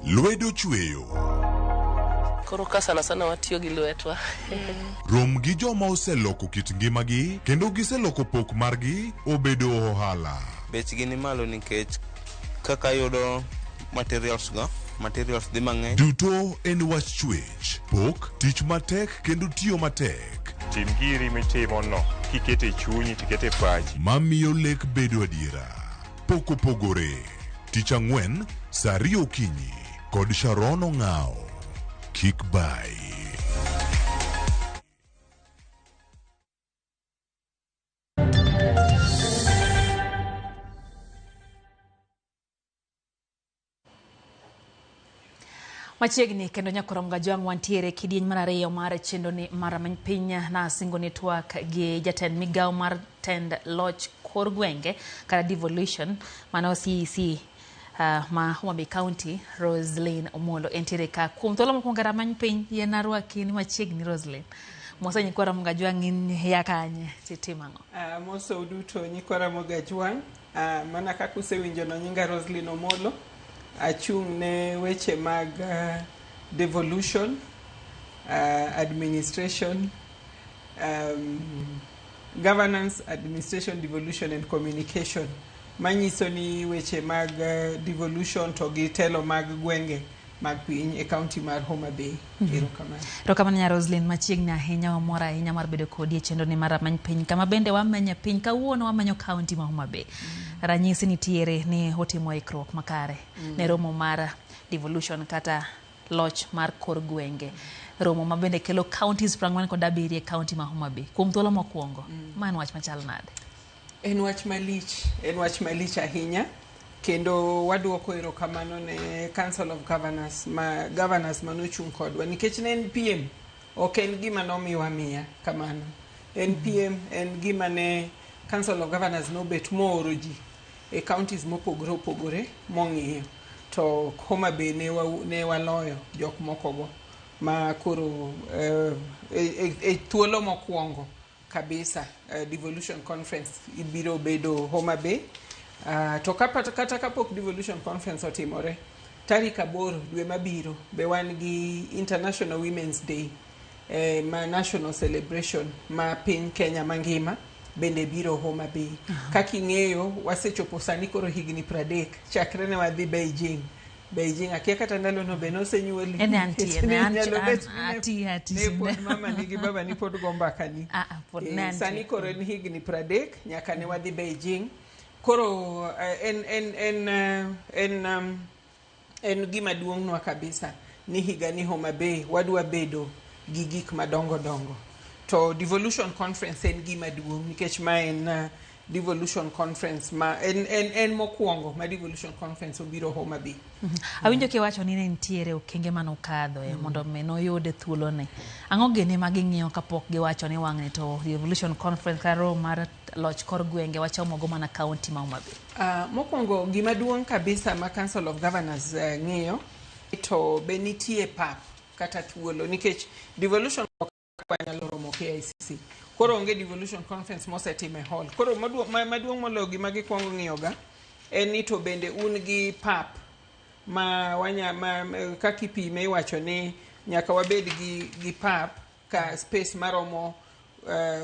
Lwedo chweyo. Koro ka sana watiyo gi lwetwa. Rom gi joma oseloko kit ngimagi kendo giseloko pok margi obedo ohala. Bechgi ni malo nikech kaka yudo materials dhi mang'eny. Duto en wach chwech, pok, tich matek kendo tiyo matek. Tim giri mitimo no, kikete chunyi, tikete pachi. Mamiyo lek bedo adiera. Pok opogore. Tich ang'wen, saa 2 okinyi, kod Sharon Ong'ao. Kik bai. Machiegni kendo nyakoro Mgajwang' wantiere kidieny mar ariyo mar chendo ni mar many piny na singo network gi jatend migao mar tend loch kor gwenge kata devolution mano CEC ma Homa Bay County Roslyn Omolo entiere ka kuom thuolo mokwongo ramany piny yen arwaki ni machiegni Roslyn. Mosa nyikwara Mgajwang' in ya kanye titimango. Mosa uduto nyikwara Mgajwang' mana kaka usewinjo no nyinga Roslyn Omolo. Achung' ne weche mag devolution, administration, governance, administration, devolution and communication. Manyiso ni weche mag devolution to gi telo mag gwenge mag piny e county mar Homa Bay. Erokamano nya Roslyn, machiegni ahinya wamor ahinya mar bedo kodi e chendo ni mar many piny kama bende wamenya piny kawuono wamanyo county ma Homa Bay. Ranyisi nitiere ni otimo ikruok makare ne romo mar devolution kata loch mar kor gwenge. Romo ma bende kelo counties 47 e county ma Homa Bay. Kuom thuolo mokwongo, man wach machal nade? En wach malich ahinya. Kendo waduoko erokamano ne Council of Governors manochung' kodwa nikech ne en PM, ok en gima nomiwa miya kamano. En PM, en gima ne Council of Governors nobet mooro ji e counties mopogore mong'iyo. To Homa Bay ne waloyo jok mokogo ma koro e thuolo mokwongo kabisa devolution conference ibiro bedo Homa Bay. To kata kapok devolution conference otimore tarik 8 dwe mabiro be wan gi International Women's Day ma national celebration ma piny Kenya mangima bende biro Homa Bay. Kaka ing'eyo wasechopo sani koro higni 30 chakre ne wadhi Beijing akia kata ndalo no be nosenyuoli ne pod mama nigi baba ni pod gombaka ni sani koro en higni 30 nyaka ne wadhi Beijing. Koro en gima duong'nwa kabisa ni higa ni Homa Bay wadwa bedo gi gik madongo. To devolution conference en gima duong' nikech ma en devolution conference ma en mokwongo ma devolution conference obiro Homa Bay. Awinjo kiwacho ni ne nitiere okenge manokadho mondo meno yude thuolo ne. Ang'o gene ma ging'iyo kapok giwacho ni wang'e to devolution conference karo mar loch kor gwenge wachomo go mana county ma Homa Bay. Mokwongo gima duong' kabisa ma Council of Governors ng'iyo to be nitie pap kata thuolo nikech devolution nyalo romo KICC. Koro onge devolution conference mosetime hall. Koro maduong' moloyo gima gikwongo ng'iyoga en ni to bende un gi pap ma kaka ipime iwacho ni nyaka wabed gi pap ka space maromo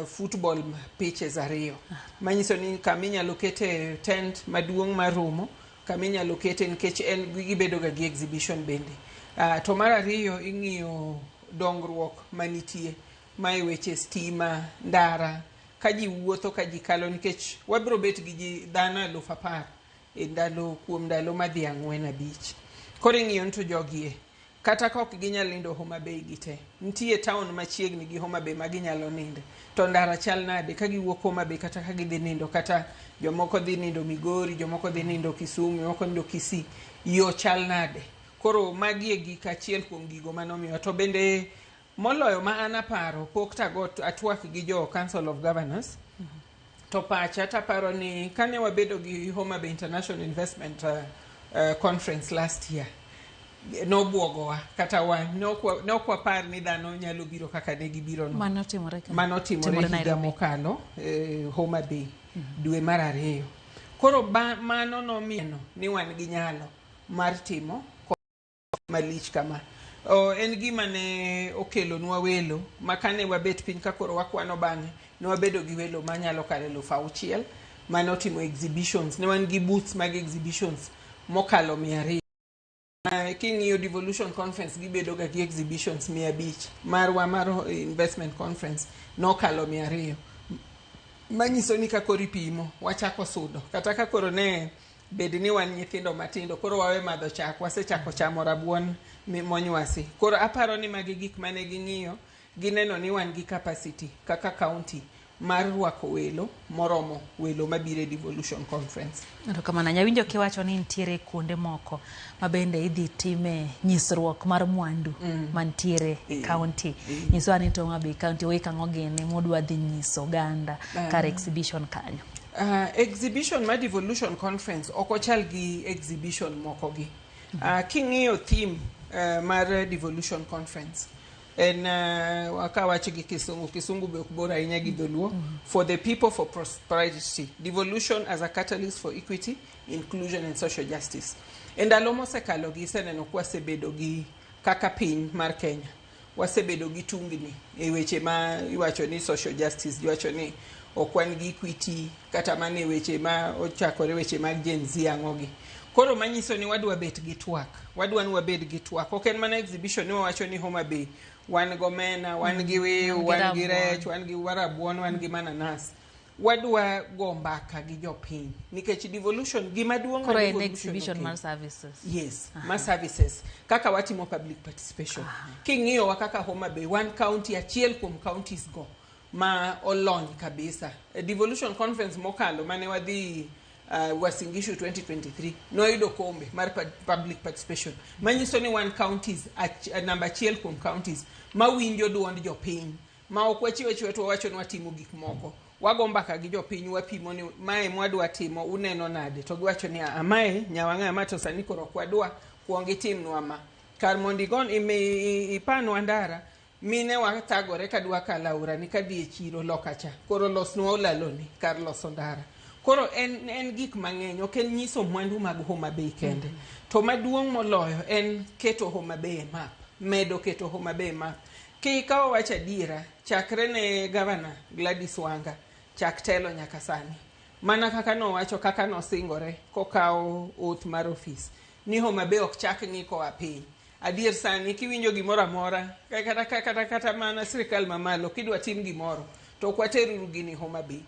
football pitches 2. Manyiso ni kama inyalo kete tent maduong' marumo, kama inyalo kete nikech en gibedo ga gi exhibition bende. To mar ariyo ing'iyo dongruok manitie mai weche stima, ndara, ka ji wuotho ka ji kalo nikech wabiro bet gi ji dhano 10,000 kuom ndalo madhi 4-5. Koro ing'iyo to jogie kata kok ginyalo nindo Homa Bay gite. Nitie town machiegni gi Homa Bay ma ginyalo nindo. To ndara chal nade ka giwuok Homa Bay kata ka gidhi nindo kata jomoko dhi nindo Migori, jomoko dhi nindo Kisumu, jomoko nindo Kisii. Yo chal nade. Koro magi e gik achiel kuom gigo manomiyo to bende moloyo ma anaparo pok tagot atwak gi jo Council of Governors. To pacha taparo ni kane wabedo gi Homa Bay International Investment Conference last year no buogowa kata wan no kwa par ni dhano nyalo biro kaka ne gibiro no manotimore higa mokalo Homa Bay dwe mar 2. Koro mano nomiyo ni wan gi nyalo mar timo malich kama. En gima ne okelo nwa welo makane wabet piny ka koro wakwano bang'e ne wabedo gi welo manyalo kalo 6,000 mane otimo exhibitions. Ne wan gi booths mag exhibitions mokalo 200. King'iyo devolution conference gibedo ga gi exhibitions 500. Mar investment conference nokalo 200. Manyiso ni kako ripimo wachako sudo kata ka koro ne bed ni wan nyithindo matindo koro wawe madho chak wasechako chamo rabuon monywasi. Koro aparo ni magi gik mane ging'iyo gineno ni wan gi capacity kaka county mar rwako welo moromo welo mabire devolution conference. To kamana nyawinjo kiwacho ni ntiere kuonde moko mabende idhi time nyisruok mar mwandu mantiere county. Nyiswa ni to Homa Bay county wekang'o gini modwa dhi nyiso ganda kar exhibition kanyo. Exhibition ma devolution conference okochal gi exhibition moko gi. King'iyo theme mar devolution conference en wakawachi gi kisungu be okbora inya gi dholuo for the people for prosperity, devolution as a catalyst for equity, inclusion and social justice. Ndalo mosekalo gi seneno kwa sebedo gi kaka piny mar Kenya wasebedo gi tungni e weche ma iwacho ni social justice, iwacho ni okwan gi equity kata mane weche ma ochakore weche mag Gen Z ang'ogi. Koro manyiso ni wadwa bet gi twak, wadwa ni wabed gi twak. Ok en mana exhibition ni wawacho ni Homa Bay wan gomena, wan gi wew, wan gi rech, wan gi warabuon, wan gi mananas. Wadwa go mbaka gi jopiny nikech devolution gima duong' koro en exhibition mar services. Yes, mar services kaka watimo public participation. King'iyo wa kaka Homa Bay one county achiel kuom counties go ma olony kabisa. Devolution conference mokalo mane wadhi Uasin Gishu 2023 noyudo kombe mar public participation. Manyiso ni one counties number achiel kuom counties mawinjo duond jopiny ma ok wachiwe to wacho ni watimo gik moko. Wago mbaka gi jopiny wapimo ni mae mwadwa timo uneno nade to giwacho ni amae nyawang'a ma to sani koro kwadwa kuongi timnwa ma kar mondigon ipanwa ndara mine wathagore kadwa kalaura ni kadhi e chiro lokacha koro losnwa olaloni kar loso ndara. Koro en gik mang'eny, ok en nyiso mwandu mag Homa Bay kende. To maduong' moloyo en keto Homa Bay map, medo keto Homa Bay map. Kikawo wacha dira, chakre ne Governor Gladys Wanga, chak telo nyaka sani. Mana kaka no wacho kaka no singore, kokawo oath mar office. Ni Homa Bay ok chak ng'iko apiny. Adier sani kiwinjo gimoro amora, kata mana sirikal mamalo, kidwa tim gimoro, to kwateruru gini Homa Bay.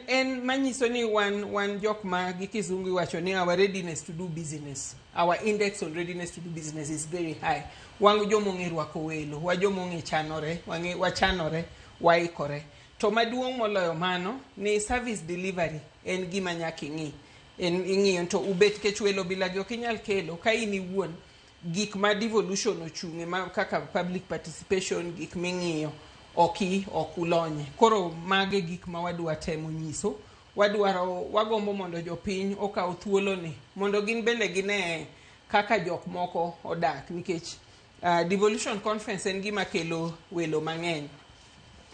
En manyiso ni wan jok ma gi kizungu iwacho ni our readiness to do business, our index on readiness to do business is very high. Wang jomo ng'e rwako welo, wajomo ng'e chanore, wachanore, waikore. To maduong' moloyo mano ni service delivery en gima nyaka ing'i. Ing'iyo to ubet kech welo bila gi okinyal kelo ka in iwuon gik ma devolution ochung'e ma kaka public participation gik ming'iyo okulonye. Koro mage gik ma wadwa temo nyiso. Wagombo mondo jopiny okaw thuolo ni mondo gin bende gine kaka jok moko odak nikech devolution conference en gima kelo welo mang'eny.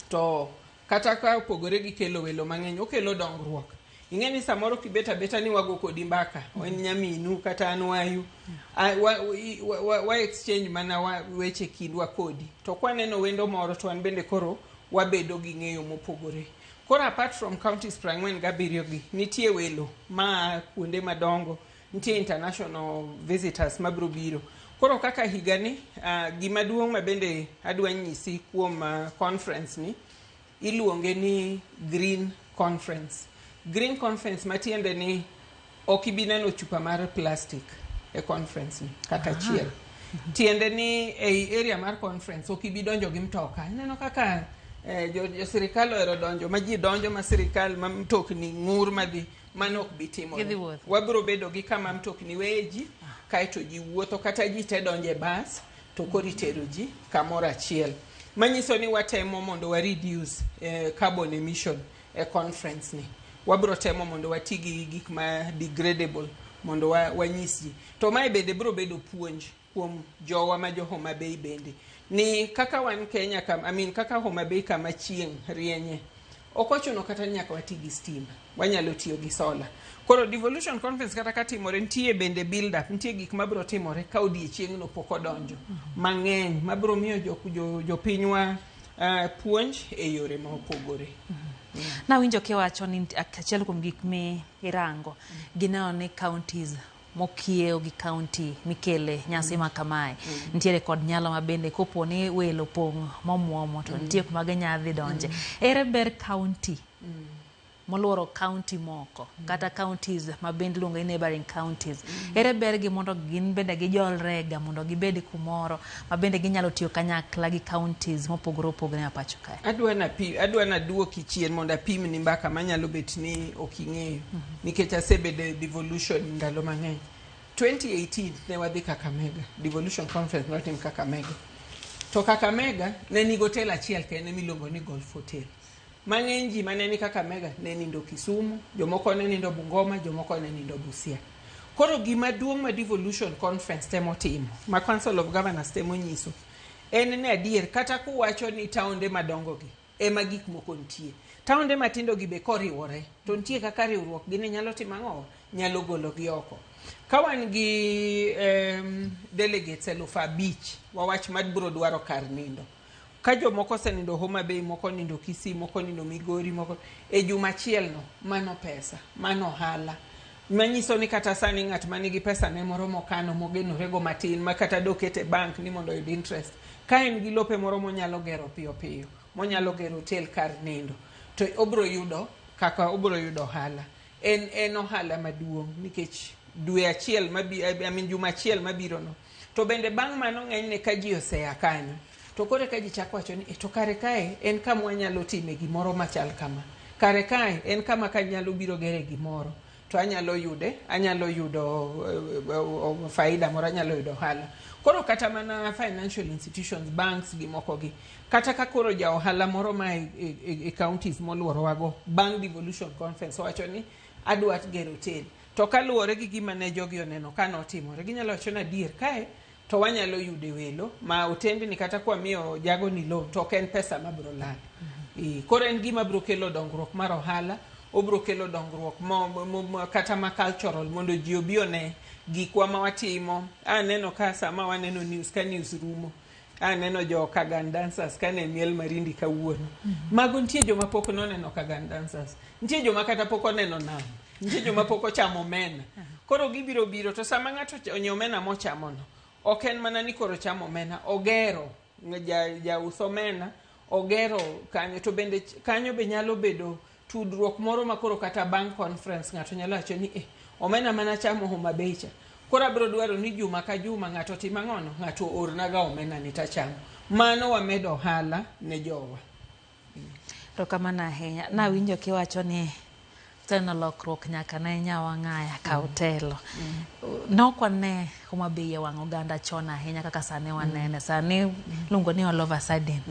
To kata ka opogore gi kelo welo mang'eny okelo dongruok. Ing'eni samoro kibeta beta ni wago kodi mbaka en nyaminu kata anwayu wa exchange mana weche kindwa kodi to kwaneno wendo moro to an bende koro wabedo gi ng'eyo mopogore. Koro apart from counties 47 gi nitie welo ma kuonde madongo, nitie international visitors mabro biro. Koro kaka higani gima duong' ma bende adwa nyisi kuom conference ni iluonge ni Green Conference. Green Conference matiende ni okibineno chupa mar plastic e conference ni kata chiel. Tiende ni e area mar conference okibidonjo gi mtoka. Neno kaka jo sirikal ero donjo ma ji donjo ma sirikal ma mtokni ng'ur madhi manok bitimo. Wabro bedo gi kama mtokni weji kaito ji wuotho kata ji te donje bus to koritero ji kamoro achiel. Manyiso ni watemo mondo wa reduce carbon emission e conference ni. Wabro temo mondo watigi gik ma degradable mondo wanyisi. To mae bende bro bedo puonj kuom jowa ma jo Homa Bay bende. Ni kaka wan Kenya kaka Homa Bay kama chieng' rienye. Okochuno kata nyaka watigi stima. Wanyalo tiyo gi sola. Koro devolution conference kata katimore nitie bende build up, nitie gik mabiro timore ka odiechieng'no pok odonjo mang'eny mabiro miyo jopinywa puonj e yore ma opogore. Nawinjo kiwacho ni achiel kuom gik mirango gineno ni counties mokiewo gi county mikele nyasi ma kamae nitiere kod nyalo mabende kopo ni welo pong' momuomo to nitie kuma ginyadhi donje. Ere ber county moluoro county moko kata counties mabende luongo ni neighboring counties, ere ber gi mondo gin bende gijolrega mondo gibed kumoro mabende ginyalo tiyo kanyakla gi counties mopogore opogore pacho kae? Adwa na duoki chien mondo apim ni mbaka manyalo bet ni oking'eyo nikech asebedo devolution ndalo mang'eny. 2018 ne wadhi Kakamega, devolution conference notim Kakamega. To Kakamega ne nigo hotel achiel kende miluongo ni Golf Hotel. Mang'eny ji mane ni Kakamega ne nindo Kisumu, jomoko ne nindo Bungoma, jomoko ne nindo Busia. Koro gima duong' ma devolution conference temo timo, ma Council of Governors temo nyiso, en ne adier kata kuwacho ni taonde madongo gi ema gik moko nitie. Taonde matindo gi be koriwore, to nitie kaka riwruok gi ne nyalo timo ang'o, nyalo golo gi oko. Kawan gi delegates 5,000 wawach madbro dwaro kar nindo. Ka jomoko osenindo Homa Bay, moko nindo Kisii, moko nindo Migori, moko e juma achiel no, mano pesa, mano ohala. Manyiso ni kata sani ng'at manigi pesa ne moro mokano mogenorego matin ma kata dokete bank ni mondo yud interest. Ka en gi lope moro monyalo gero piyo piyo, monyalo gero hotel kar nindo, to obro yudo kaka obro yudo ohala. En ohala maduong' nikech dwe achiel juma achiel mabiro no. To bende bang' mano ng'enyne ka ji osea kanyo, to kore ka ji chako wacho ni to kare kae en kama wanyalo time gimoro machal kama. Kare kae en kama kanyalo biro gere gimoro to anyalo yudo faida moro, anyalo yudo ohala. Koro kata mana financial institutions, banks gi moko gi, kata ka koro ja ohala moro ma e counties moluoro wago bang' devolution conference wacho ni adwa gero hotel, to kaluwore gi gima ne jogi oneno ka notimore, ginyalo wacho na adier kae to wanyalo yude welo ma otendi ni kata kwa miyo jago ni loan to ken pesa mabro lal. Koro en gima bro kelo dongruok mar ohala, obro kelo dongruok kata ma cultural mondo ji obi one gikwa ma watimo. Aneno ka sama waneno news ka news rumo, aneno jo Kagan dancers kane miel Marindi kawuono. Mago nitie joma pok noneno Kagan dancers, nitie joma kata pok oneno nam, nitie joma pok ochamo omena. Koro gibiro to sama ng'ato onyiewo omena mochamo no, ok en mana ni koro chamo omena, ogero ja uso omena, ogero kanyo. To bende kanyo be nyalo bedo tudruok moro ma koro kata bank conference ng'ato nyalo wacho ni omena mana chamo Homa Bay cha, koro abro dwaro ni juma ka juma ng'ato tim ang'ono, ng'ato ornaga omena ni tachamo. Mano wamedo ohala ne jowa. To kamano ahinya. Nawinjo kiwacho ni teno lokruok nyaka ne nyawa ng'aya ka hotelo. Nokwane Homa Bay wang' oganda chon ahinya kaka sani wanene. Sani lungo ni all of a sudden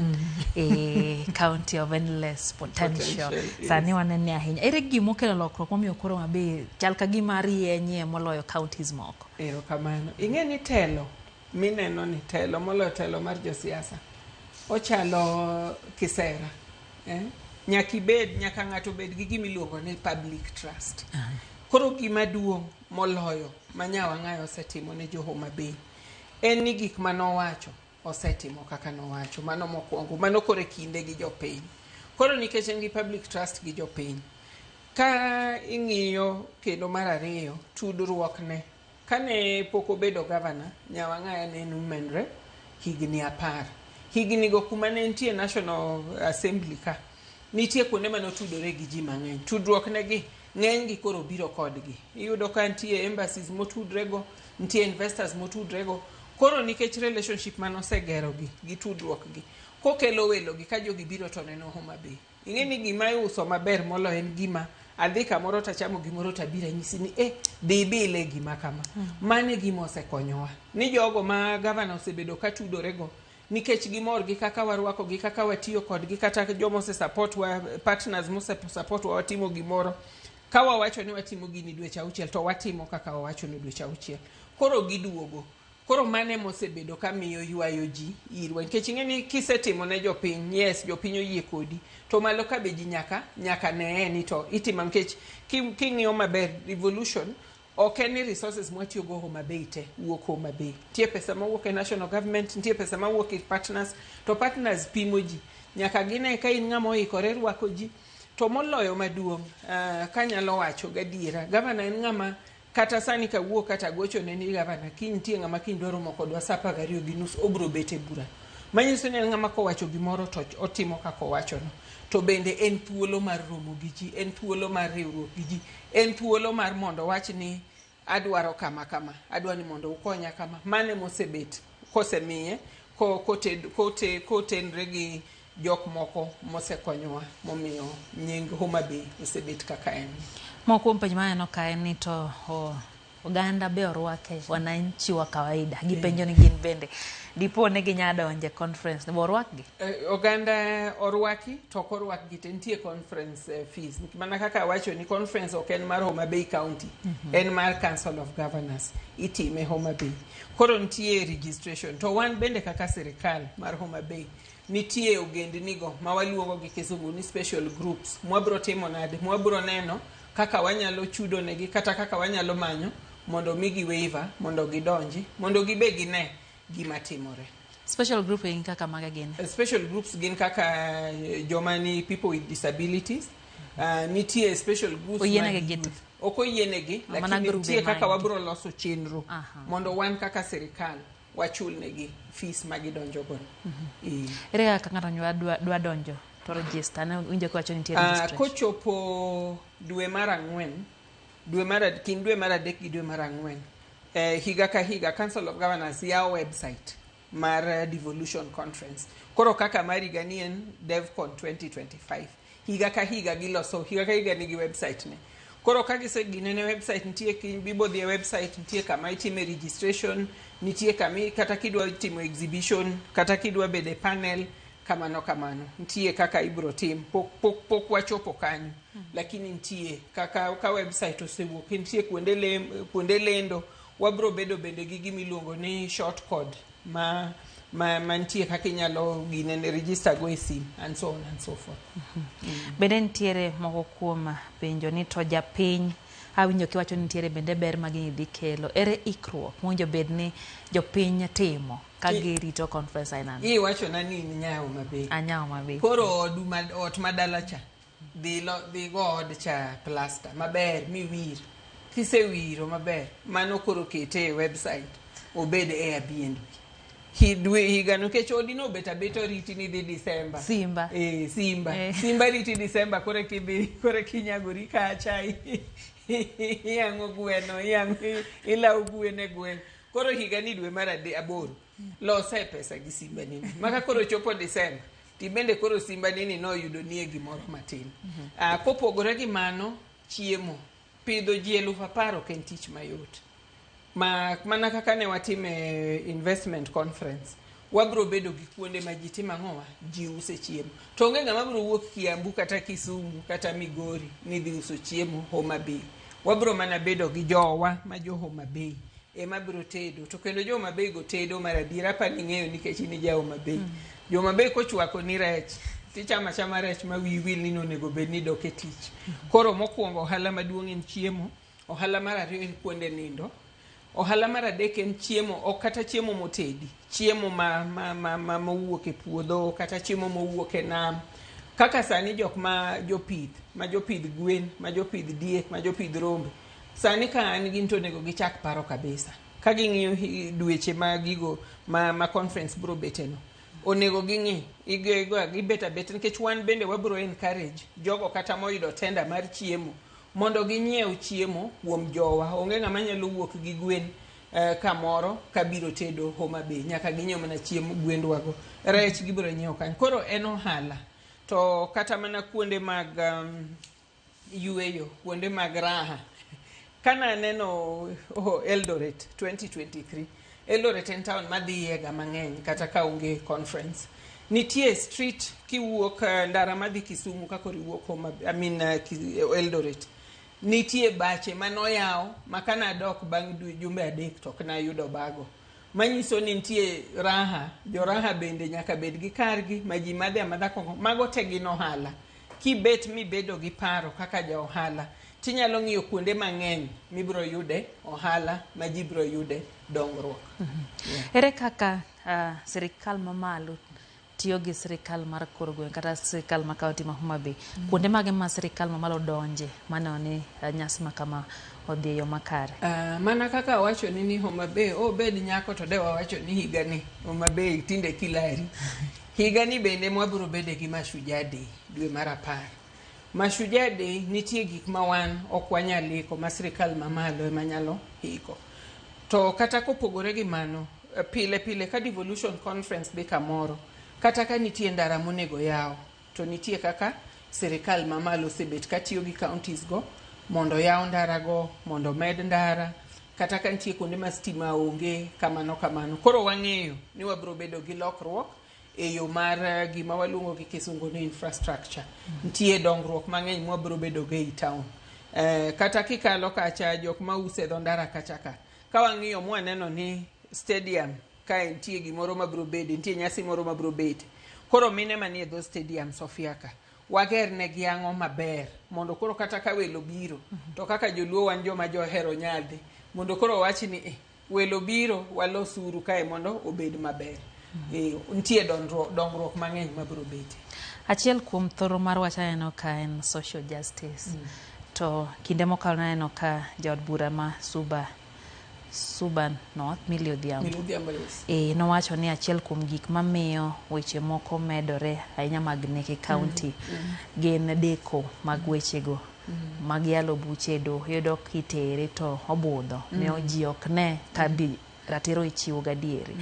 a county of endless potential. Sani wanene ahinya. Ere gimo kelo lokruok momiyo koro Homa Bay chal ka gima rienye moloyo counties moko? Kamano. Ing'e ni telo, mineno ni telo moloyo telo mar josiasa, ochalo kisera. Nyaka ng'ato bed gi gimiluongo ni public trust. Koro gima duong' moloyo manyawa ng'ayo osetimo ne jo Homa Bay en ni gik manowacho osetimo kaka nowacho. Mano mokwongo, mano kore kinde gi jopiny. Koro nikech en gi public trust gi jopiny, ka ing'iyo kendo mar ariyo, tudruok ne kane pok obedo gavana, nyawa ng'aya ne numendre higni 10. Higni go kuma ne nitie National Assembly ka, nitie kuonde manotudore gi ji mang'eny. Tudruok ne gi ng'eny gi koro biro kodgi. Iyudo ka nitie embassies motudrego, nitie investors motudrego. Koro nikech relationship manosegero gi tudruok gi, kokelo welo gi ka jogi biro to neno Homa Bay. Ing'e ni gima iuso maber molo en gima adhi kamoro tachamo gimoro tabira nyisi ni dhi bile gima kama. Mane gima osekonyowa. Ni jogo ma gavana osebedo ka tudorego nikech gimor gi kaka warwako gi kaka watiyo kod gi kata jomo ose support wa partners mose support wa watimo gimoro. Ka wawacho ni watimo gini dweche 6 to watimo kaka wawacho ni dweche 6. Koro giduogo. Koro mane mosebedo kamiyo ywayo ji irwa nikech ing'eni kisetimo ne jopiny, yes jopiny oyie kodi, to malo ka be ji nyaka ne ni to itimo nikech king'iyo maber revolution ok en ni resources mwatiyo go Homa Bay te wuok Homa Bay. Tie pesa mawuok e national government, tie pesa mawuok e partners, to partners pimo ji. Nyaka gine ka in ng'ama oikore rwako ji. To moloyo maduong' kanyalo wacho gadiera, gavana en ng'ama kata sani ka wuok kata gocho ne ni gavana kiny nitie ng'ama kiny dwaro moko dwa saa 12:30 obro bet e bura. Manyiso ni en ng'ama kowacho gimoro to otimo kaka owachono. To bende en thuolo mar romo gi ji, en thuolo mar riwruok gi ji, en thuolo mar mondo wach ni adwaro kama, adwa ni mondo ukonya kama. Mane mosebet kosemiye kotenre gi jok moko mosekonyowa momiyo nying Homa Bay osebet kaka en. Moko penj maneno ka en ni to oganda be orwake wananchi wa kawaida gipenjo ni gin bende dipo ne ginyadonje conference ne borwakgi. Oganda orwaki to korwakgi te nitie conference fees. Mana kaka wacho ni conference ok en mar Homa Bay County, en mar Council of Governors itime Homa Bay. Koro nitie registration to wan bende kaka sirikal mar Homa Bay nitie ogendnigo ma waluongo gi kisungu ni special groups mwabro timo nade, mwabro neno kaka wanyalo chudo negi kata kaka wanyalo manyo mondo migi waiver mondo gidonji mondo gibe gine gima timore. Special group in kaka maga gin. Special groups gin kaka jomani people with disabilities. Nitie special groups oyenege gitu. Oko yenegi lakini nitie kaka wabro loso chenro mondo wan kaka serikal wachul negi fees magidonjo go. Ere kaka ng'ato dwa donjo to register na winjo ko wacho nitie registration. Kochopo dwe mar 4, dwe mar adek gi dwe mar 4, higa ka higa Council of Governors yawo website mar devolution conference. Koro kaka mari ganien DevCon 2025. Higa ka higa giloso, higa ka higa nigi website ne. Koro kaka ginene website nitie bibo the website nitie kama itime registration, nitie kama kata kidwa timo exhibition, kata kidwa bede panel kamano nitie kaka ibro tim pok wachopo kanyo. Lakini nitie kaka ka website osewuok nitie kuonde lendo wabro bedo bende gi gimiluongo ni short code ma nitie kaka inyalo ginene register go e sim and so on and so forth. Bende nitiere moko kuom penjo ni to japiny awinjo kiwacho nitiere bende ber magidhi kelo ere ikruok mwinjo bedni jopiny timo ka girito conference ainano. Wacho nani nyawo mabe. Anyawo mabe. Koro ot madala cha dhi go od cha plaster maber miwir. Kisewiro maber mano koro kete e website obed Airbnb. Higa no kech odino beta riti ni dhi December. Simba. Simba riti December kore kinyagori kacha yango gweno ila gwene gwen. Koro higa ni dwe mar 8 lose pesa gi Simba nini. Maka koro chopo December tibende koro Simba nini no yudo nie gimoro matin. Kopogore gi mano chiemo pidho ji 10,000 ken tich mayot. Mana kaka ne watime investment conference wabro bedo gi kuonde ma ji timo ang'owa ji use chiemo to onge ng'ama bro wuok Kiambu kata Kisumu kata Migori ni dhi uso chiemo Homa Bay. Wabro mana bedo gi jowa ma jo Homa Bay ema bro tedo to kendo jo Homa Bay go tedo mar adiera pa ni ng'eyo nikech ni ja Homa Bay. Jo Homa Bay kochwako ni rech tichama rech ma wiwil ni onego bed ni dok e tich. Koro mokwongo ohala maduong' en chiemo, ohala mar ariyo en kuonde nindo, ohala mar adek en chiemo o kata chiemo motedi, chiemo ma mowuok e puodho kata chiemo mowuok e nam. Kaka sani jok ma jopith gwen, ma jopith diek, ma jopith rombe. Sani ka an gin to nego gichak paro kabisa. Ka ging'iyo dweche ma gigo ma conference bro beteno. Onego ging'i gibeta nikech wan bende wabro encourage jogo kata moyudo tenda mar chiemo mondo ginyiew chiemo kuom jowa. Onge ng'ama nyalo wuok gi gwen kamoro kabiro tedo Homa Bay, nyaka ginyiew mana chiemo gwendwago. Rech gibiro nyiew kan. Koro en ohala. To kata mana kuonde mag yueyo, kuonde mag raha. Kana neno Eldoret 2023. Eldoret en town madhiye ga mang'eny kata ka onge conference. Nitie street kiwuok ndara madhi Kisumu kako riwuok Eldoret. Nitie bache manoyaw makana dok bang' jumbe 3 to kana yudo bago. manyiso ni nitie raha, jo raha bende nyaka bed gi kargi ma ji madhe amadha kong'o. Mago te gin ohala. Kibet mibedo gi paro kaka ja ohala, tinyalo ng'iyo kuonde mang'eny mibro yude ohala ma ji bro yude dongruok. Ere kaka sirikal mamalo tiyo gi sirikal mar kor gweng' kata sirikal ma kaunti ma Homa Bay, kuonde mage ma sirikal mamalo donje maneno ni nyasi ma kama odhi e yo makare? Mana kaka wacho ni Homa Bay bed nyako to de wawacho ni higa ni Homa Bay tinde kilari. Higa ni bende mwabro bede gi Mashujaa Day dwe mar 10. Mashujaa Day nitie gik ma wan ok wanyal iko, ma sirikal mamalo ema nyalo iko. To kata kopogore gi mano, pile pile ka devolution conference dhi kamoro, kata ka nitie ndara monego yaw, to nitie kaka sirikal mamalo sebet katiyo gi counties go mondo yaw ndara go, mondo med ndara, kata ka nitie kuonde ma stima onge kamano. Koro wang'eyo ni wabro bedo gi lokruok e yo mar gima waluongo gi kisungu ni infrastructure. Nitie dongruok mang'eny mwabro bedo go e town. Kata kikalo kacha jok ma use dho ndara kacha ka wang'iyo mwaneno ni stadium ka nitie gimoro mabro bede, nitie nyasi moro mabro bede, koro mine manie dho stadium Sofia ka wager ne gi ang'o maber mondo koro kata ka welo biro to kaka joluo wan joma johero nyadhi, mondo koro wach ni welo biro walos uru kae mondo obed maber. Nitie dongruok mang'eny mabro bede. Achiel kuom thoro mar wach aneno ka en social justice. To kinde mokalo naneno ka jaod bura ma Suba North Millie Odhiambo nowacho ni achiel kuom gik mamiyo weche moko medore ahinya mag Neke County gin deko mag wechego mag yalo buche do, yudo kitere to obudho miyo ji ok ne ka ratiro ichiwo gadieri.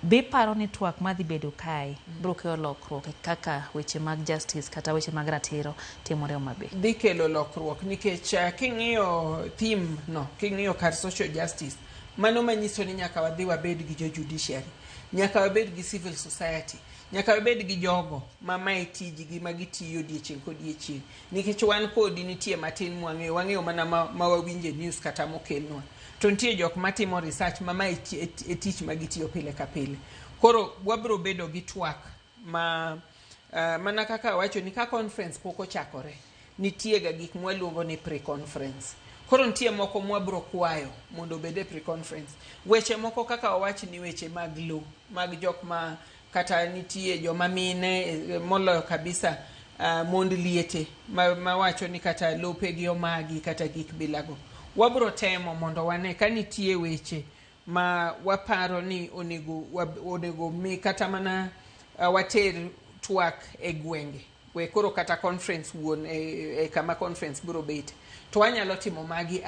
Be paro ni twak madhi bedo kae bro kelo lokruok kaka weche mag justice kata weche mag ratiro timore Homa Bay? Dhi kelo lokruok nikech king'iyo theme no, king'iyo kar social justice, mano manyiso ni nyaka wadhi wabed gi jo judiciary, nyaka wabed gi civil society, nyaka wabed gi jogo ma mae tijgi ma gitiyo odiechieng' kodiechieng'. Nikech wan kodi nitie matin wang'eyo mana ma wawinje news kata mokelnwa. To nitie jok matimo research ma mae tich ma gitiyo pile ka pile. Koro wabro bedo gi twak mana kaka wacho ni ka conference pok ochakore, nitie ga gik mwaluongo ni pre-conference. Koro nitie moko mwabro kwayo mondo bede pre-conference. Weche moko kaka wawach ni weche mag law, mag jok ma kata nitie joma mine moloyo kabisa mond liete ma wacho ni kata lope gi omagi kata gik bilago. Wabro temo mondo wane ka nitie weche ma waparo ni onego mi kata mana water twak e gwenge. We koro kata conference wuon kama conference bro bet. To wanyalo timo magi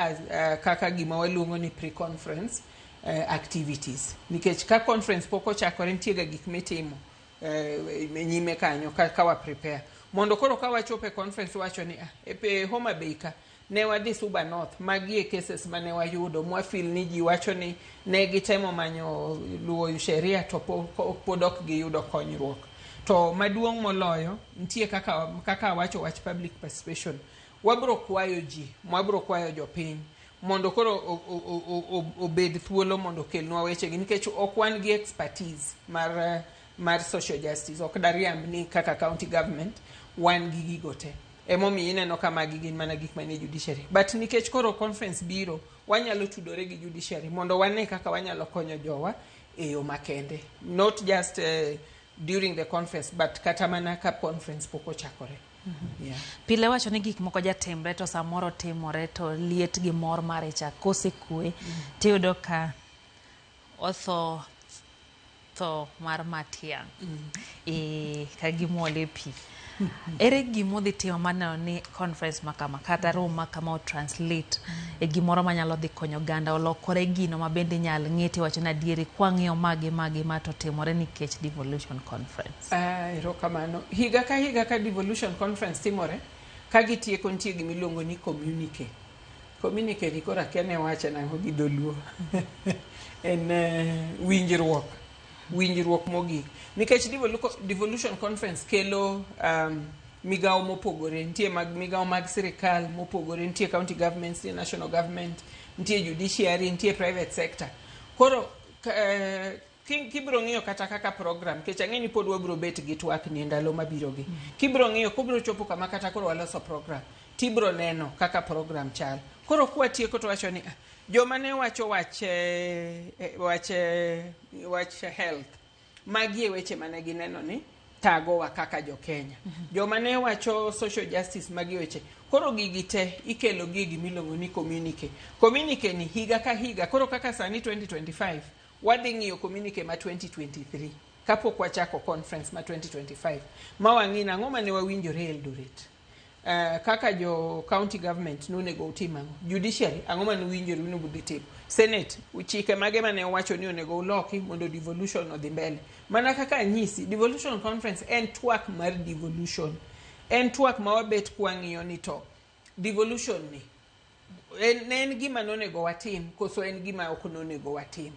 kaka gima waluongo ni pre-conference activities. Nikech ka conference pok ochakore nitie ga gik mitimo nyime kanyo ka wa prepare. Mondo koro ka wachope conference wacho ni e Homa Bay ka ne wadhi Suba North, magi e cases mane wayudo mwafil ni ji wacho ni ne gitemo manyo luwo sheria to pod ok giyudo konyruok. To maduong' moloyo nitie kaka wacho wach public participation. Wabro kwayo ji, mwabro kwayo jopiny mondo koro obed thuolo mondo kelnwa wechegi, nikech ok wan gi expertise mar social justice. Ok dariamb ni kaka county government wan gi gigo te. Emomiyo ineno kama gin mana gik manie judiciary. But nikech koro conference biro, wanyalo tudore gi judiciary mondo wane kaka wanyalo konyo jowa e yo makende. Not just during the conference, but kata mana ka conference pok ochakore. Yeah. Pile wacho ni gik moko jatimre to samoro timore to liet gi mor mare cha kosekue tiyudo ka otho mar Matiang ka gimole pi. Ere gimodhi timo maneno ni conference makama kata room makama o translate e gimoro manyalo dhi konyo ganda olokore gino ma bende nyal ng'eti wacho na dieri kwang'iyo magi ma to timore nikech devolution conference? Erokamano. Higa ka devolution conference timore, ka gitieko nitie gimiluongo ni communique. Communique ni kora kene wacha nango gi dholuo. En winjruok mogik. Nikech devolution conference kelo migao mopogore. Nitie migao mag sirikal mopogore, nitie county governments, nitie national government, nitie judiciary, nitie private sector. Koro kibro ng'iyo kata kaka program kech ang'e ni pod wabro bet gi twak ni ndalo mabiro gi kibro ng'iyo kubro chopo kama kata koro waloso program tibro neno kaka program chal koro kwa tieko to wacho ni joma ne wacho wach health magi weche mane gineno ni tagowa kaka jo Kenya joma ne wacho social justice magi weche koro gigi te ikelo gigi miluongo ni communique ni higa ka higa koro kaka sani 2025 wadhi ng'iyo communique ma 2023 kapok wachako conference ma 2025 ma wang'ina ang'o mane wawinjore Eldoret kaka jo county government nonego utim ang'o judiciary ang'o mane winjore unego dhi timo senate chike mage mane wacho ni onego uloki mondo devolution odhi mbele mana kaka nyisi devolution conference en twak mar devolution en twak ma wabet kwang'iyo ni to devolution ni en gima nonego watim koso en gima ok nonego watim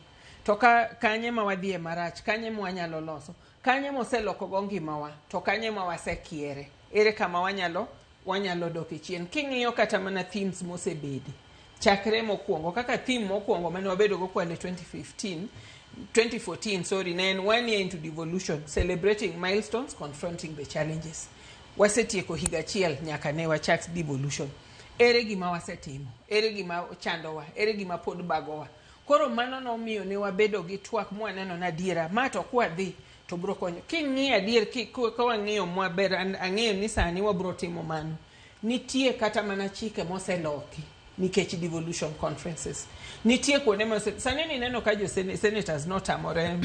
to kanye ma wadhie marach kanye ma wanyalo loso kanye moseloko go ngimawa to kanye ma wasekiere ere kama wanyalo dok chien king'iyo kata mana themes mosebedi chakre mokwongo kaka theme mokwongo mane wabedo go kwale 2014 ne en 1 year into devolution celebrating milestones confronting the challenges wasetieko higa achiel nyaka ne wachak devolution ere gima wasetimo ere gima chandowa ere gima pod bagowa koro mano nomiyo ne wabedo gi twak mwaneno na diera ma to kwa dhi to bro konyo king'iyo adier ka wang'iyo maber ang'eyo ni sani wabro timo mano nitie kata mana chike moseloki nikech devolution conferences nitie kuonde ma sani ni neno ka jo senators notamore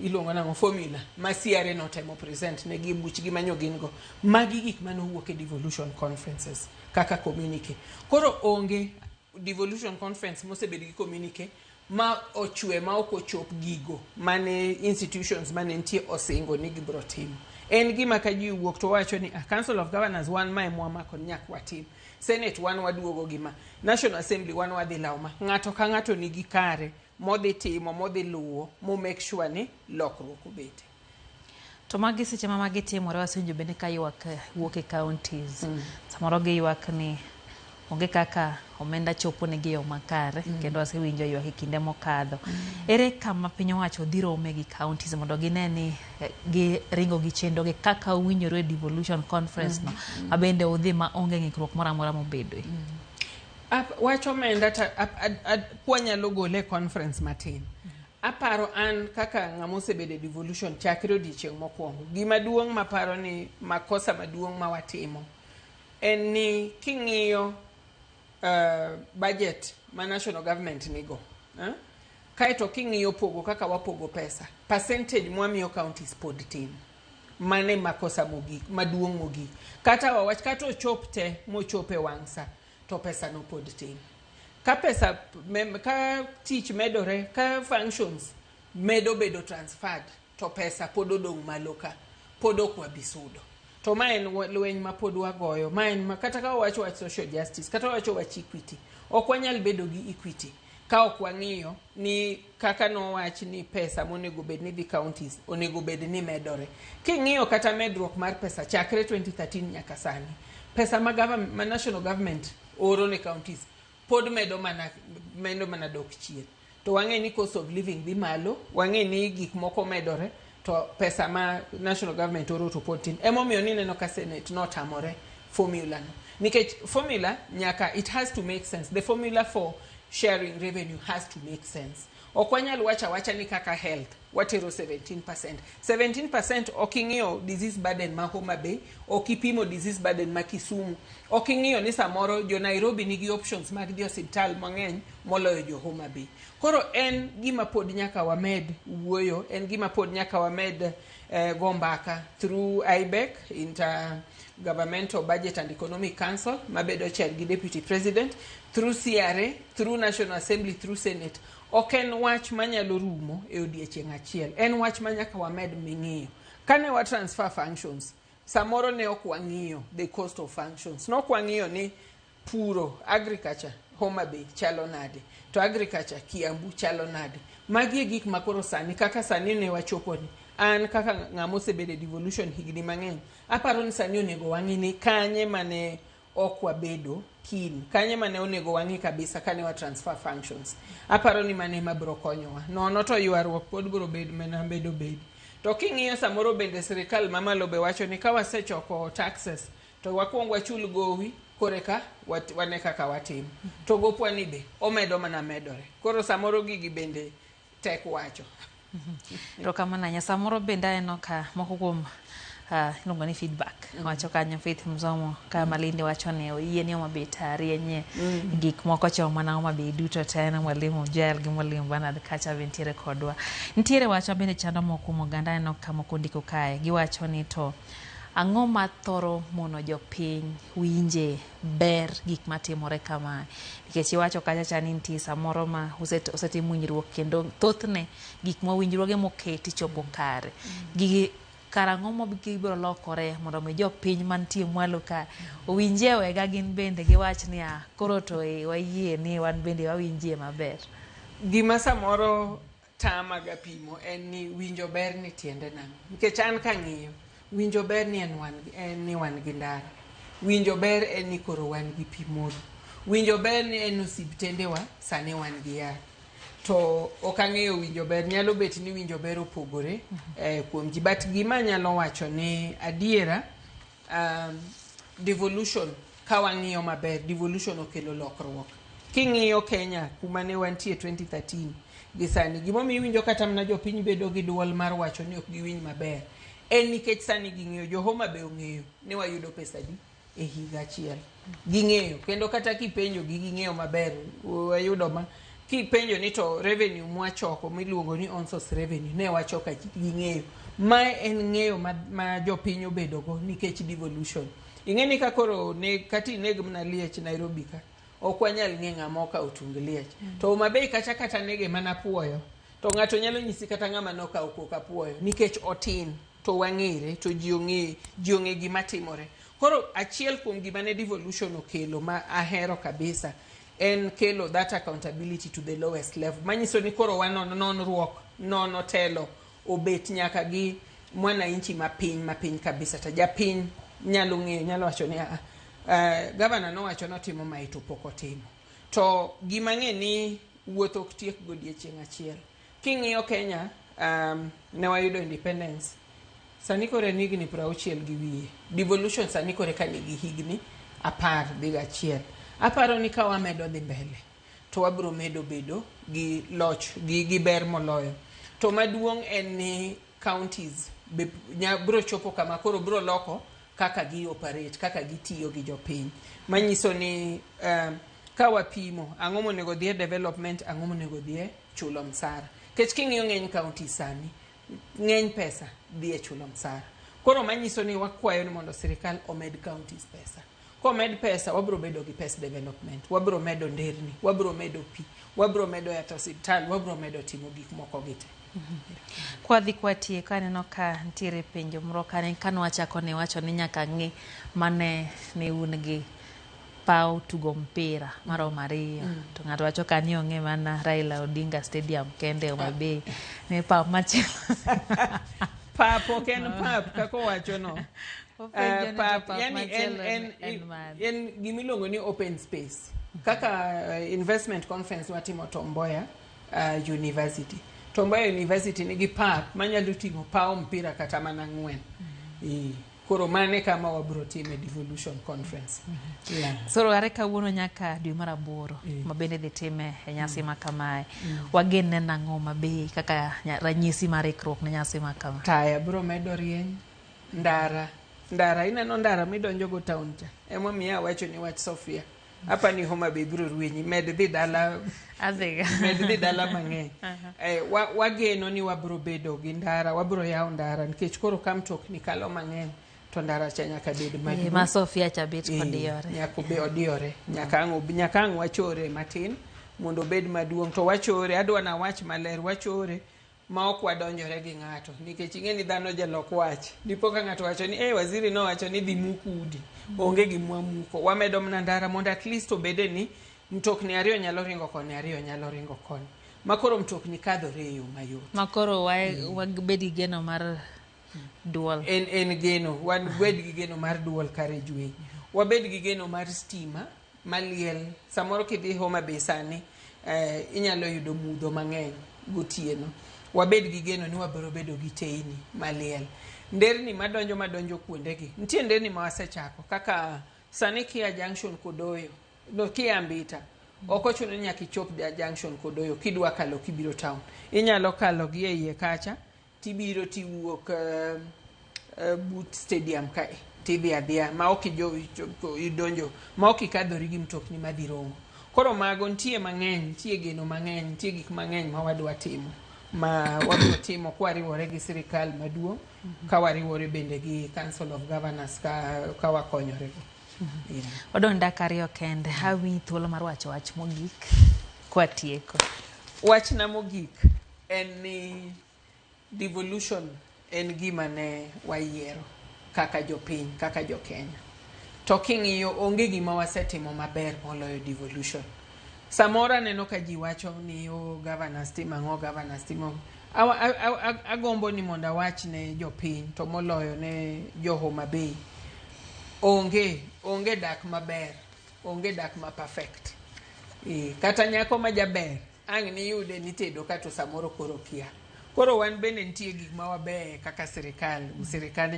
ilongo na formula ma CRA notemo present ne gi buchgi manyo gingo magi gik mane owuok e devolution conferences kaka communique koro onge devolution conference mosebed gi communique ma ochwe ma ok ochop gigo mane institutions mane ntie osingo ni gibro timo en gima ka ji wuok to wacho ni council of governors wan mai mwamako nyak watim senate wan waduogo gima national assembly wan wadhi lawma ng'ato ka ng'ato nigi kare modhi timo modhi luwo mo make sure ni lokruok obete to magi seche ma magi timore wasenjo bende ka ywak wuok e counties samoro gi ywak ni onge kaka omenda chopo ne gi yo makare kendo asewinjo ywak e kinde mokadho ere kama piny owacho dhi rome gi counties mondo gine ni gi ringo gi chendo gi kaka winjore devolution conference no abende udhi ma onge ng'ikruok moro amora mobedo wacho omenda kwanyalo gole conference matin aparo an kaka ng'ama osebedo devolution chakre odiochieng' mokwongo gima duong' maparo ni makosa maduong' ma watimo en ni king'iyo budget ma national government nigo kaeto king'iyo pogo kaka wapogo pesa percentage mwamiyo counties pod tin mane makosa mogik maduong' mogik kata wawach kata ochop te mochope wang'sa to pesa no pod tin ka pesa ka tich medore ka functions medo bedo transferred to pesa pod odong' malo ka pod ok wabisudo to ma en lweny ma pod wagoyo ma en kata ka wacho wach social justice kata wacho wach equity ok wanyal bedo gi equity ka ok wang'iyo ni kaka no wach ni pesa monego bed ni dhi counties onego bed ni medore king'iyo kata medruok mar pesa chakre 2013 nyaka sani pesa ma national government oro ne counties pod medo mana dok chien to wang'e ni cost of living dhi malo wang'e ni gik moko medore to pesa ma national government oro to pod tin emomiyo ni neno ka senate notamore formula no nikech formula nyaka it has to make sense the formula for sharing revenue has to make sense okwanyal wacha ni kaka health watero 17% oking'iyo disease burden ma Homa Bay okipimo disease burden ma Kisumu oking'iyo ni samoro jo Nairobi nigi options mag dhi hospital mang'eny moloyo jo Homa Bay koro en gima pod nyaka wamed wuoyo en gima pod nyaka wamed gombaka through IBEC Intergovernmental Budget and Economic Council mabedo chair gi deputy president through CRA through National Assembly through Senate oken wach manyalo rumo e odiechieng' achiel en wach manyaka wamed ming'iyo kane wa transfer functions samoro ne ok wang'iyo the cost of functions no kwang'iyo ni puro agriculture Homa Bay chalo nade to agriculture Kiambu chalo nade magi gik makoro sani kaka sani ne wachopo ni an kaka ng'amo sebedo devolution higni mang'eny aparo ni sani onego wang'i ni kanye mane ok wabedo keen. Kanye mane onego wang'i kabisa kane wa transfer functions. Aparo ni mane mabro konyowa. Nono to ywaruok pod bro bedo mena bedo. To king'iyo samoro bende sirikal mamalo be wacho ni ka wasechoko taxes to wakuong wachul gowi koreka wane kaka watim. To gopwani be omedo mana medore. Koro samoro gigi bende tek wacho. To kamana nya samoro bende eno ka moko kuom iluongo ni feedback wacho kanyo Faith Mzomo ka Malindi wacho ne oyie ni mabet arienye gik moko chon mana mabe duto tena mwalimu Jael gi mwalimu Bernard Kacha ventiere kodwa ntiere wacho bende chando moko moganda eno kama kondiko kae giwacho ni to ang'o mathoro mono jopiny winje ber gik matimore kama nikech iwacho kacha chani nitie samoro ma osetimo winjruok kendo thothne gik mawinjruoge moketi chopo kare gigi karang'o mabiro lokore mondo mi jopiny mantie mwalo ka owinje wega gin bende giwach ni koro to wayie ni wan bende wawinjie maber. Gima samoro tamaga pimo en ni winjo ber ni tiende nang'o. Nikech an kang'iyo winjo ber ni en ni wan gi ndara. Winjo ber en ni koro wan gi pi modho. Winjo ber ni en osiptendewa sani wan gi yath. To okang'eyo winjo ber nyalo bet ni winjo ber opogore kuom ji, but gima nyalo wacho ni adiera devolution ka wang'iyo maber devolution okelo lokruok. King'iyo Kenya kuma ne wantie 2013 gi sani gimomiyo winjo kata mana jopiny bedo gi duol mar wacho ni ok giwinj maber en nikech sani ging'eyo Jo-Homa Bay ong'eyo ni wayudo pesa di e higa achiel. Ging'eyo kendo kata kipenjo ging'eyo maber wayudo ma kipenjo ni to revenue mwachoko miluongo ni on source revenue ne wachoka ging'eyo. Ma en ng'eyo ma jopiny obedo go nikech devolution. Ing'eni ka koro ne kati neg mna liech Nairobi ka ok wanyal ng'e ng'ama ka otung liech. To Homa Bay kacha kata nege mana puoyo to ng'ato nyalo nyisi kata ng'ama noka okoka puoyo nikech otin to wang'ere to ji ong'e gima timore. Koro achiel kuom gima ne devolution okelo ma ahero kabisa en kelo that accountability to the lowest level. Manyiso ni koro nono telo obet nyaka gi mwananchi mapiny kabisa. Ta japiny nyalo ng'eyo nyalo wacho ni governor no wacho notimo mai to pok otimo. To gima ng'e ni wuotho ok tiek godiechieng' achiel. King'iyo Kenya ne wayudo independence sani kore higni 60 gi wiye. Devolution sani kore ka nigi higni 11. Aparo ni ka wamedo dhi mbele to wabro medo bedo gi loch gi ber moloyo. To maduong' en ni counties bro chopo kama koro bro loko kaka gi operate kaka gitiyo gi jopiny. Manyiso ni ka wapimo ang'o monego dhi development ang'o monego dhi chulo msara. Kech king'iyo ng'eny county sani ng'eny pesa dhi e chulo msara. Koro manyiso ni wakwayo ni mondo sirikal omed counties pesa. Komed pesa wabro bedo gi pesa development, wabro medo nderni, wabro medo pi, wabro medo yato hospital, wabro medo timo gik moko gite. Kwa dhi kwatie kaneno ka ntiere penjo moro kano wachako ne wacho ni nyaka ng'e mane ne un gi pau tugo mpira mar Homa Rio. To ng'ato wacho ka ni ong'e mana Raila Odinga Stadium kende Homa Bay ne pau machielo. Papo ken pap kako wacho no. En gimilongo ni open space. Kaka investment conference watimo Tom Mboya University. Tom Mboya University nigi pap manyalo timo pau mpira kata mana 4. Koro mane kama wabro time devolution conference. Soro are kawuono nyaka dwe mar 8 mabende dhi time e nyasi makamae. Wagene nang'o mabe kaka ranyisi mar ikruok ne nyasi makama. Taya bro medo rieny. Ndara ineno ndara midonjo go town cha. Emo miya wacho ni wach Sofia. Hapa ni Homa Bay bro ruenyi med dhi dala azega med dhi dala mang'eny. Wageno ni wabro bedo gi ndara, wabro yawo ndara nikech koro kamtok ni kalo mang'eny to ndara cha nyaka bed maduong'. Ma Sofia cha bet kodiore. Nyaka be odiore. Nyaka ang' wachore matin mondo bed maduong' to wachore adwa na wach maler wachore ma ok wadonjore gi ng'ato nikech ing'eni dhano jalok wach. Dipo ka ng'ato wacho ni waziri no wacho ni dhi muku udi. Onge gi mwamuko. Wamedo mna ndara mondo at least obede ni mtokni ariyo nyalo ringo koni ariyo nyalo ringo koni. Makoro mtokni kadhore yo mayot. Makoro wabedi geno mar dual. En geno. Wan gwed gi geno mar dual carriageway. wabed gi geno mar stima maliel. Samoro kidhi Homa Bay sani inyalo yudo mudho mang'eny gotieno. Wabed gi geno ni wabiro bedo gi teyni maliel. Nderni madonjo kuondegi, nitie nderni ma wasechako kaka sani Kia Junction Kodoyo, Kia Mbita, ok ochuno ni nyaka ichop Junction Kodoyo kidwa kalo kibiro town. Inyalo kalo gi iye kacha tibiro tiwuok but stadium kae tidhi adhia ma ok idonjo ma ok ikadhori gi mtokni madhi Rongo. Koro mago nitie mang'eny, nitie geno mang'eny, nitie gik mang'eny ma wadwa timo, ma wabiro timo kwariwore gi sirikal maduong', ka wariwore bende gi Council of Governors ka wakonyorego. Odong' dak ariyo kende, hawi thuolo mar wacho wach mogik kwa tieko. Wachna mogik en ni devolution en gima ne wayiero kaka jopiny, kaka jo Kenya. To king'iyo onge gima wasetimo maber moloyo devolution. Samora neno ka ji wacho ni governors timo governors timo. Agombo ni mondo awach ne jopiny to moloyo ne jo Homa Bay. Onge dak maber, onge dak ma perfect. Kata nyako ma jaber ang' ni yude ni tedo kato samoro koro kia. Koro wan bende nitie gik ma wabe kaka sirikal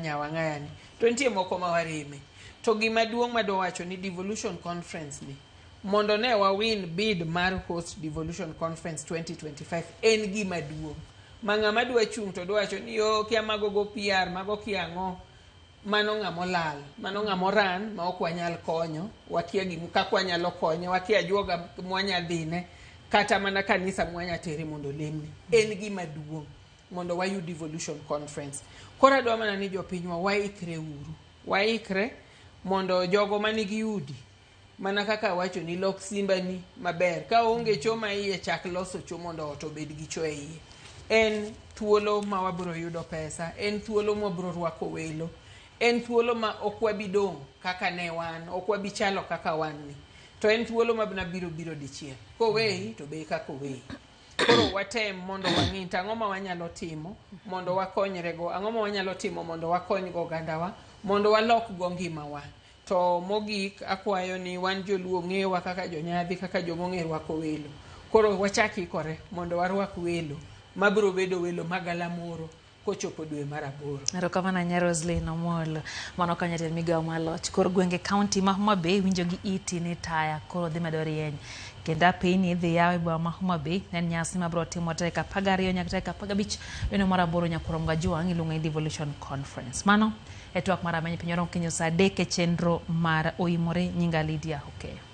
nyawang'ayani. To nitie moko ma warime. To gima duong' ma do wacho ni devolution conference ni mondo ne wawin bid mar host devolution conference 2025 en gima duong'. Ng'ama dwa chung' to dwa wacho ni kia mago go PR mago kia ng'o, mano ng'amo lal, mano ng'amo ran ma ok wanyal konyo, wakia gimu kaka wanyalo konyo, wakia juoga mwanya dhine, kata mana kanisa mwanya tere mondo lemni. En gima duong' mondo wayu devolution conference. Kora dwa mana ni jopinywa waikre uru, waikre mondo jogo manigi udi mana kaka wacho ni lok simba ni maber, ka onge choma iye chak loso cho mondo oto bed gi cho iye. En thuolo ma wabiro yudo pesa, en thuolo ma wabiro rwako welo, en thuolo ma ok wabidong' kaka ne wan, ok wabichalo kaka wan ni. To en thuolo ma biro dichiel. Kowei to be kaka owei. Koro watem mondo wang'i ang'o ma wanyalo timo mondo wakonyrego, ang'o ma wanyalo timo mondo wakonygo ogandawa, mondo walok go ngimawa. To mogik akwayo ni wan joluo ng'ewa kaka jonyadhi, kaka jomong'e rwako welo. Koro wachak ikore mondo warwak welo mabiro bedo welo magalamoro kochopo dwe mar 8. Erokamano nya Roslyn Omolo, mano ka jatend migawo mar loch kor gwenge kaunti ma Homa Bay winjo gi iti ni taya koro dhi medo rieny. Kendo piny idhi yaw e boma ma Homa Bay en nyasi mabiro timo tarehe 12 nyaka tarehe 15 dwe mar 8 Nyakurom Gajwang' iluongo ni Devolution Conference. Mano e twak mar ameny piny Orom Kenya saa 3 chenro mar oimore nyinga Lydia Okeyo.